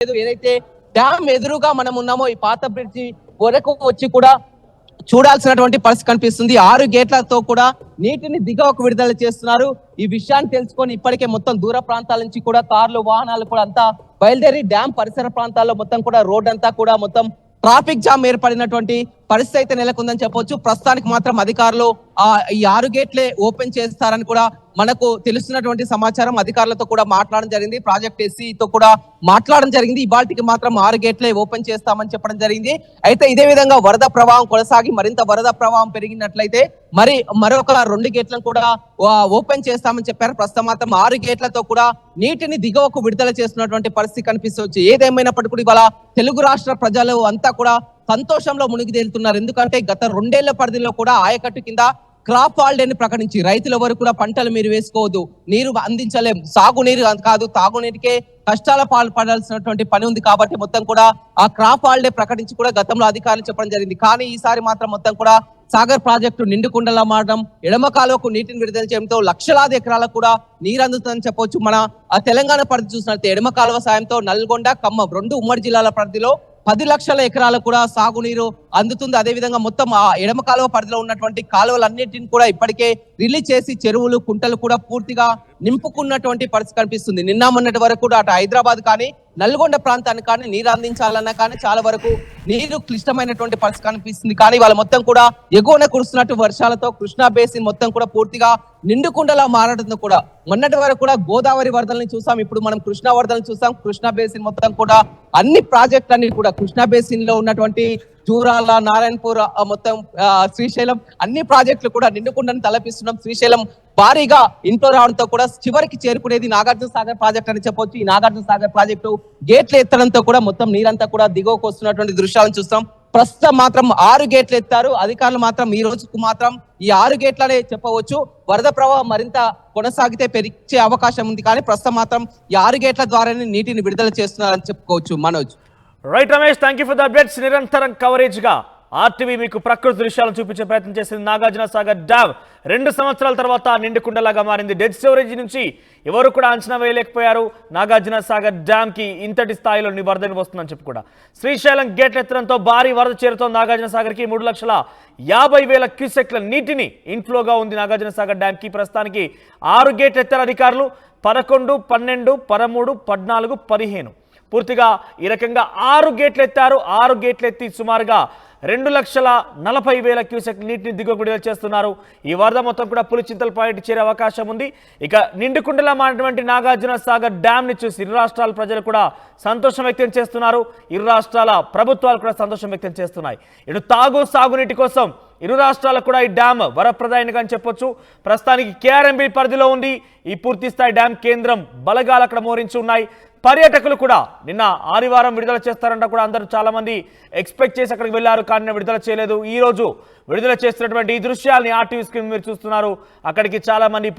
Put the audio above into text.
ఏదైతే డ్యామ్ ఎదురుగా మనం ఉన్నామో ఈ పాత బ్రిడ్జి వరకు వచ్చి కూడా చూడాల్సినటువంటి పరిస్థితి కనిపిస్తుంది. 6 గేట్లతో కూడా నీటిని దిగువకు విడుదల చేస్తున్నారు. ఈ విషయాన్ని తెలుసుకొని ఇప్పటికే మొత్తం దూర ప్రాంతాల నుంచి కూడా కార్లు వాహనాలు కూడా అంతా బయలుదేరి డ్యామ్ పరిసర ప్రాంతాల్లో మొత్తం కూడా రోడ్ అంతా కూడా మొత్తం ట్రాఫిక్ జామ్ ఏర్పడినటువంటి పరిస్థితి అయితే నెలకొందని చెప్పొచ్చు. ప్రస్తుతానికి మాత్రం అధికారులు ఈ 6 గేట్లే ఓపెన్ చేస్తారని కూడా మనకు తెలుస్తున్నటువంటి సమాచారం. అధికారులతో కూడా మాట్లాడడం జరిగింది, ప్రాజెక్ట్ ఎస్సీతో కూడా మాట్లాడడం జరిగింది. ఇవాళకి మాత్రం 6 గేట్లే ఓపెన్ చేస్తామని చెప్పడం జరిగింది. అయితే ఇదే విధంగా వరద ప్రవాహం కొనసాగి మరింత వరద ప్రవాహం పెరిగినట్లయితే మరొక 2 గేట్లను కూడా ఓపెన్ చేస్తామని చెప్పారు. ప్రస్తుతం మాత్రం 6 గేట్లతో కూడా నీటిని దిగువకు విడుదల చేస్తున్నటువంటి పరిస్థితి కనిపిస్తుంది. ఏదేమైనప్పటికీ కూడా ఇవాళ తెలుగు రాష్ట్ర ప్రజలు అంతా కూడా సంతోషంలో మునిగి తేలుతున్నారు. ఎందుకంటే గత 2 ఏళ్ల పరిధిలో కూడా ఆయకట్టు కింద క్రాప్ హాలిడేని ప్రకటించి రైతుల వరకు కూడా పంటలు మీరు వేసుకోవద్దు, నీరు అందించలేం, సాగునీరు కాదు తాగునీటికే కష్టాల పాల్పడాల్సినటువంటి పని ఉంది కాబట్టి మొత్తం కూడా ఆ క్రాప్ హాలిడే ప్రకటించి కూడా గతంలో అధికారులు చెప్పడం జరిగింది. కానీ ఈసారి మాత్రం మొత్తం కూడా సాగర్ ప్రాజెక్టు నిండుకుండలా మారడం, ఎడమ కాలువకు నీటిని విడుదల చేయడంతో లక్షలాది ఎకరాలకు కూడా నీరు అందుతుందని చెప్పొచ్చు. మన తెలంగాణ పరిధి చూసినట్లయితే ఎడమ కాలువ సాయంతో నల్గొండ, ఖమ్మం 2 ఉమ్మడి జిల్లాల పరిధిలో 10 లక్షల ఎకరాలకు కూడా సాగునీరు అందుతుంది. అదేవిధంగా మొత్తం ఆ ఎడమ కాలువ పరిధిలో ఉన్నటువంటి కాలువలన్నింటిని కూడా ఇప్పటికే రిలీజ్ చేసి చెరువులు కుంటలు కూడా పూర్తిగా నింపుకున్నటువంటి పరిస్థితి కనిపిస్తుంది. నిన్న మొన్నటి వరకు కూడా అటు హైదరాబాద్ కానీ నల్గొండ ప్రాంతానికి కానీ నీరు అందించాలన్నా కానీ చాలా వరకు నీరు క్లిష్టమైనటువంటి పరిస్థితి కనిపిస్తుంది. కానీ వాళ్ళ మొత్తం కూడా ఎగువన కురుస్తున్నట్టు వర్షాలతో కృష్ణా బేసిన్ మొత్తం కూడా పూర్తిగా నిండుకుండలా మారడంతో కూడా మొన్నటి వరకు కూడా గోదావరి వరదల్ని చూసాం, ఇప్పుడు మనం కృష్ణా వరదలను చూసాం. కృష్ణా బేసిన్ మొత్తం కూడా అన్ని ప్రాజెక్టులన్నీ కూడా కృష్ణా బేసిన్ లో ఉన్నటువంటి జూరాల, నారాయణపూర్, మొత్తం శ్రీశైలం అన్ని ప్రాజెక్టులు కూడా నిండుకుండని తలపిస్తున్నాం. శ్రీశైలం భారీగా ఇంట్లో రావడంతో కూడా చివరికి చేరుకునేది నాగార్జున సాగర్ ప్రాజెక్ట్ అని చెప్పొచ్చు. ఈ నాగార్జున సాగర్ ప్రాజెక్టు గేట్లు ఎత్తడంతో కూడా మొత్తం నీరంతా కూడా దిగువకు వస్తున్నటువంటి దృశ్యాలను చూస్తాం. ప్రస్తుతం మాత్రం 6 గేట్లు ఎత్తారు అధికారులు. మాత్రం ఈ రోజుకు మాత్రం ఈ 6 గేట్లనే చెప్పవచ్చు. వరద ప్రవాహం మరింత కొనసాగితే పెరిగే అవకాశం ఉంది, కానీ ప్రస్తుతం మాత్రం ఈ 6 గేట్ల ద్వారానే నీటిని విడుదల చేస్తున్నారని చెప్పుకోవచ్చు. Manoj. Right Ramesh, thank you for the updates. నిరంతరం కవరేజ్ గా ఆర్టీవీ మీకు ప్రకృతి దృశ్యాలను చూపించే ప్రయత్నం చేసింది. నాగార్జున సాగర్ డ్యామ్ 2 సంవత్సరాల తర్వాత నిండుకుండలాగా మారింది. డెడ్ స్టోరేజ్ నుంచి ఎవరు కూడా అంచనా వేయలేకపోయారు నాగార్జున సాగర్ డ్యామ్ కి ఇంతటి స్థాయిలో వరదని వస్తుందని చెప్పి కూడా. శ్రీశైలం గేట్లు ఎత్తడంతో భారీ వరద చేరుతోంది నాగార్జున సాగర్ కి. 3,50,000 క్యూసెక్ల నీటిని ఇన్ఫ్లోగా ఉంది నాగార్జున సాగర్ డ్యామ్ కి. ప్రస్తుతానికి 6 గేట్లు ఎత్తారు అధికారులు. 11, 12, 13, 14, 15 పూర్తిగా ఈ రకంగా 6 గేట్లు ఎత్తారు. 6 గేట్లు ఎత్తి సుమారుగా 2,40,000 క్యూసెక్ నీటిని దిగువకు విడుదల చేస్తున్నారు. ఈ వరద మొత్తం కూడా పులిచింతల పాయింట్ చేరే అవకాశం ఉంది. ఇక నిండుకుండలా మారినటువంటి నాగార్జున సాగర్ డ్యామ్ ని చూసి ఇరు రాష్ట్రాల ప్రజలు కూడా సంతోషం వ్యక్తం చేస్తున్నారు. ఇరు రాష్ట్రాల ప్రభుత్వాలు కూడా సంతోషం వ్యక్తం చేస్తున్నాయి. ఇటు సాగునీటి కోసం ఇరు రాష్ట్రాలకు కూడా ఈ డ్యామ్ వరప్రదాయనిగా అని చెప్పొచ్చు. ప్రస్తుతానికి కేఆర్ఎంబీ పరిధిలో ఉంది ఈ పూర్తి స్థాయి డ్యామ్. కేంద్రం బలగాలు అక్కడ మోరించి ఉన్నాయి. పర్యాటకులు కూడా నిన్న ఆదివారం విడుదల చేస్తారంట కూడా అందరూ చాలా మంది ఎక్స్పెక్ట్ చేసి అక్కడికి వెళ్ళారు, కానీ విడుదల చేయలేదు. ఈ రోజు విడుదల చేస్తున్నటువంటి ఈ దృశ్యాల్ని ఆర్టీవీ స్క్రీన్ మీరు చూస్తున్నారు. అక్కడికి చాలా మంది